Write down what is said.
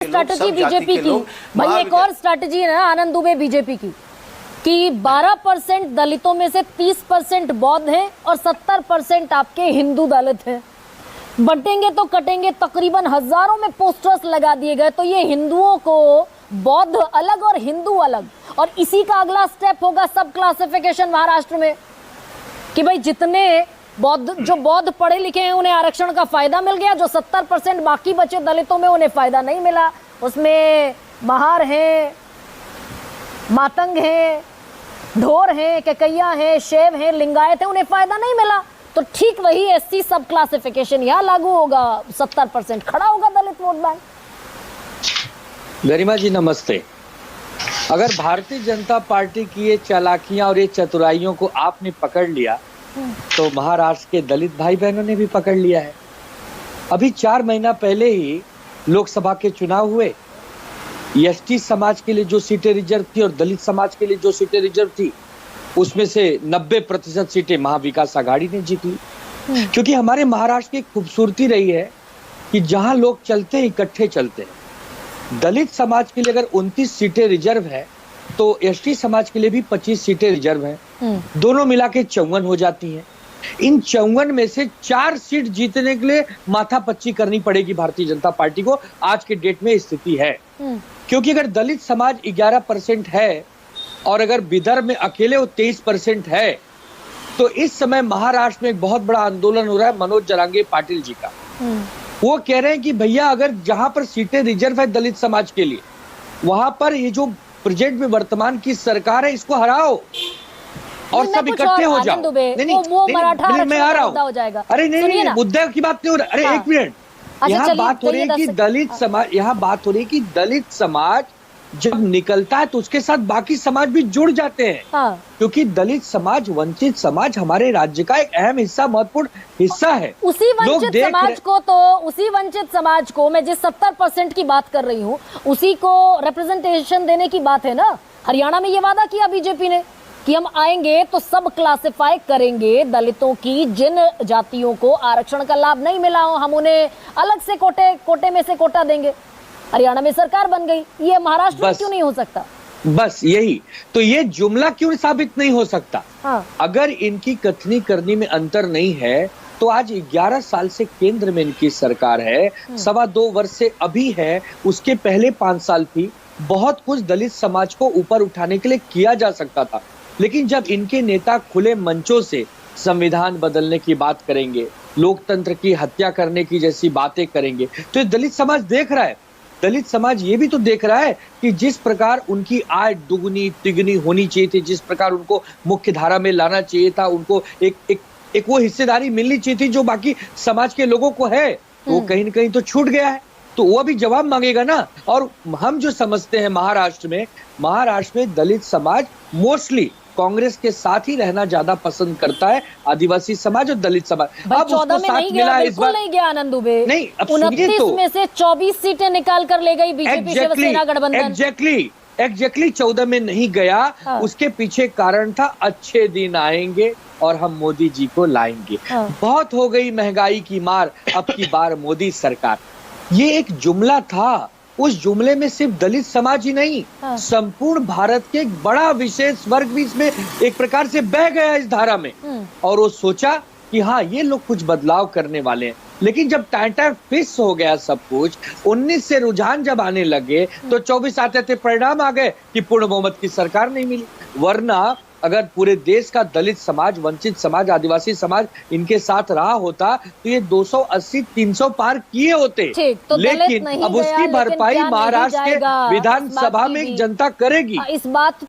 Strategy BJP की भाई, एक और स्ट्रैटेजी है ना आनंद दुबे बीजेपी की कि 12% दलितों में से 30% बौद्ध हैं और 70% आपके हिंदू दलित हैं। बटेंगे तो कटेंगे, तकरीबन हजारों में पोस्टर्स लगा दिए गए। तो ये हिंदुओं को बौद्ध अलग और हिंदू अलग, और इसी का अगला स्टेप होगा सब क्लासिफिकेशन महाराष्ट्र में कि भाई जितने जो बौद्ध पढ़े लिखे हैं उन्हें आरक्षण का फायदा मिल गया, जो 70% बाकी बचे दलितों में उन्हें फायदा नहीं मिला। उसमें महार हैं, मातंग हैं, ढोर हैं, केकैया हैं, शैव हैं, लिंगायत हैं, उन्हें फायदा नहीं मिला। तो ठीक वही एससी सब क्लासिफिकेशन यहाँ लागू होगा, 70% खड़ा होगा दलित वोट बैंक। गरिमा जी नमस्ते। अगर भारतीय जनता पार्टी की ये चालाकियां और ये चतुराइयों को आपने पकड़ लिया तो महाराष्ट्र के दलित भाई बहनों ने भी पकड़ लिया है। अभी 4 महीना पहले ही लोकसभा के चुनाव हुए। एसटी समाज के लिए जो सीटें रिजर्व थी और दलित समाज के लिए जो सीटें रिजर्व थी, उसमें से 90% सीटें महाविकास आघाड़ी ने जीत ली। क्योंकि हमारे महाराष्ट्र की खूबसूरती रही है कि जहां लोग चलते इकट्ठे चलते हैं। दलित समाज के लिए अगर 29 सीटें रिजर्व है तो एसटी समाज के लिए भी 25 सीटें रिजर्व हैं। दोनों मिला के 54 हो जाती हैं। इन 54 में से 4 सीट जीतने के लिए माथापच्ची करनी पड़ेगी भारतीय जनता पार्टी को। आज के डेट में स्थिति है, क्योंकि अगर दलित समाज 11% है और अगर विदर्भ में अकेले वो 23% है, तो इस समय महाराष्ट्र में एक बहुत बड़ा आंदोलन हो रहा है मनोज जरांगे पाटिल जी का। वो कह रहे हैं कि भैया अगर जहां पर सीटें रिजर्व है दलित समाज के लिए, वहां पर ये जो प्रेजेंट में वर्तमान की सरकार है इसको हराओ और सब इकट्ठे हो जाओ। नहीं, मैं आ रहा हूँ। अरे नहीं, मुद्दे की बात नहीं हो रही। अरे एक मिनट, यहाँ बात हो रही है कि दलित समाज, यहाँ बात हो रही है कि दलित समाज जब निकलता है तो उसके साथ बाकी समाज भी जुड़ जाते हैं। क्योंकि दलित समाज, वंचित समाज हमारे राज्य का एक अहम हिस्सा, महत्वपूर्ण हिस्सा है। उसी वंचित समाज को मैं जिस 70% की बात कर रही हूँ, उसी को रिप्रेजेंटेशन देने की बात है ना। हरियाणा में ये वादा किया बीजेपी ने कि हम आएंगे तो सब क्लासिफाई करेंगे दलितों की, जिन जातियों को आरक्षण का लाभ नहीं मिला हो हम उन्हें अलग से कोटे में से कोटा देंगे। हरियाणा में सरकार बन गई, ये महाराष्ट्र में क्यों नहीं हो सकता? बस यही तो, ये जुमला क्यों साबित नहीं हो सकता? अगर इनकी कथनी करनी में अंतर नहीं है तो आज 11 साल से केंद्र में इनकी सरकार है, 2.25 वर्ष से अभी है, उसके पहले 5 साल थी। बहुत कुछ दलित समाज को ऊपर उठाने के लिए किया जा सकता था, लेकिन जब इनके नेता खुले मंचों से संविधान बदलने की बात करेंगे, लोकतंत्र की हत्या करने की जैसी बातें करेंगे, तो ये दलित समाज देख रहा है। दलित समाज ये भी तो देख रहा है कि जिस प्रकार उनकी आय दुगनी तिगनी होनी चाहिए थी, जिस प्रकार उनको मुख्य धारा में लाना चाहिए था, उनको एक वो हिस्सेदारी मिलनी चाहिए थी जो बाकी समाज के लोगों को है, तो वो कहीं न कहीं तो छूट गया है। तो वो भी जवाब मांगेगा ना। और हम जो समझते हैं महाराष्ट्र में दलित समाज मोस्टली कांग्रेस के साथ ही रहना ज्यादा पसंद करता है, आदिवासी समाज और दलित समाज। अब 14 में नहीं गया, बिल्कुल नहीं गया आनंद दुबे। नहीं, 29 में से 24 सीटें निकाल कर ले गई बीजेपी शिवसेना गठबंधन। एग्जैक्टली 14 में नहीं गया। उसके पीछे कारण था अच्छे दिन आएंगे और हम मोदी जी को लाएंगे। बहुत हो गई महंगाई की मार, अब की बार मोदी सरकार। ये एक जुमला था। उस जुमले में सिर्फ दलित समाज ही नहीं, संपूर्ण भारत के एक बड़ा विशेष वर्ग भी इसमें एक प्रकार से बह गया इस धारा में। और वो सोचा कि हाँ ये लोग कुछ बदलाव करने वाले हैं। लेकिन जब टाटा फिक्स हो गया सब कुछ, 19 से रुझान जब आने लगे तो 24 आते थे, परिणाम आ गए कि पूर्ण बहुमत की सरकार नहीं मिली। वरना अगर पूरे देश का दलित समाज, वंचित समाज, आदिवासी समाज इनके साथ रहा होता तो ये 280-300 पार किए होते। तो लेकिन अब उसकी भरपाई महाराष्ट्र के विधानसभा में जनता करेगी। इस बात